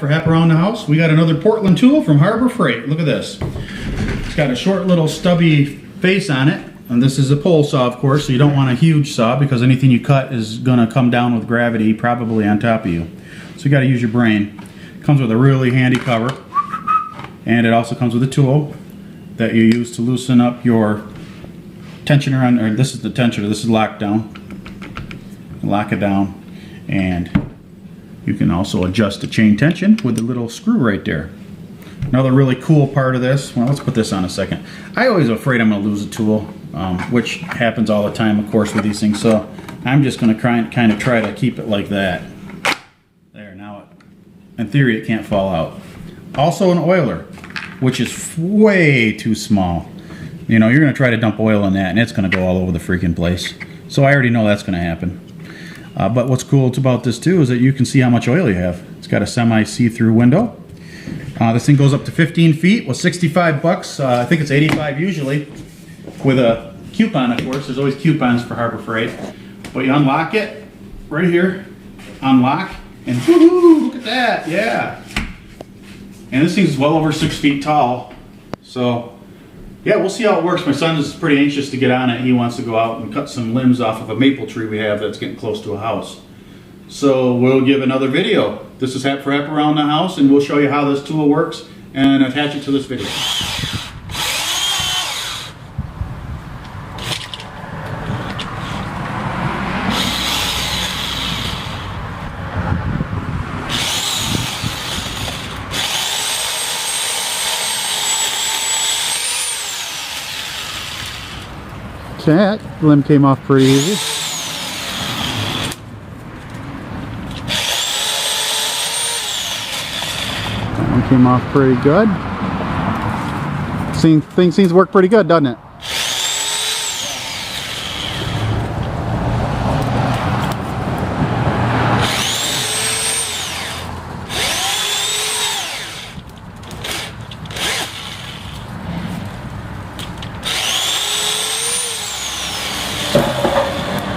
for Hap Around the House. We got another Portland tool from Harbor Freight. Look at this. It's got a short little stubby face on it. And this is a pole saw, of course, so you don't want a huge saw because anything you cut is going to come down with gravity, probably on top of you. So you got to use your brain. It comes with a really handy cover. And it also comes with a tool that you use to loosen up your tensioner on, or this is the tensioner, this is lock down. Lock it down. And you can also adjust the chain tension with the little screw right there. Another really cool part of this, well, let's put this on a second. I always afraid I'm going to lose a tool, which happens all the time, of course, with these things. So I'm just going to kind of try to keep it like that. There, now in theory it can't fall out. Also an oiler, which is way too small. You know, you're going to try to dump oil in that and it's going to go all over the freaking place. So I already know that's going to happen. But what's cool about this too is that you can see how much oil you have. It's got a semi-see-through window. This thing goes up to 15 feet with 65 bucks. I think it's 85 usually, with a coupon, of course. There's always coupons for Harbor Freight. But you unlock it right here, unlock, and woohoo! Look at that, yeah. And this thing's well over 6 feet tall. So yeah, we'll see how it works. My son is pretty anxious to get on it. He wants to go out and cut some limbs off of a maple tree we have that's getting close to a house. So we'll give another video. This is Hap for Hap Around the House, and we'll show you how this tool works and attach it to this video. That limb came off pretty easy. That one came off pretty good. Thing seems to work pretty good, doesn't it?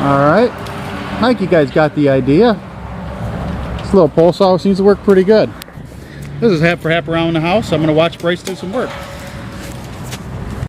Alright, I think you guys got the idea. This little pole saw seems to work pretty good. This is Hap for Hap Around the House. I'm going to watch Bryce do some work.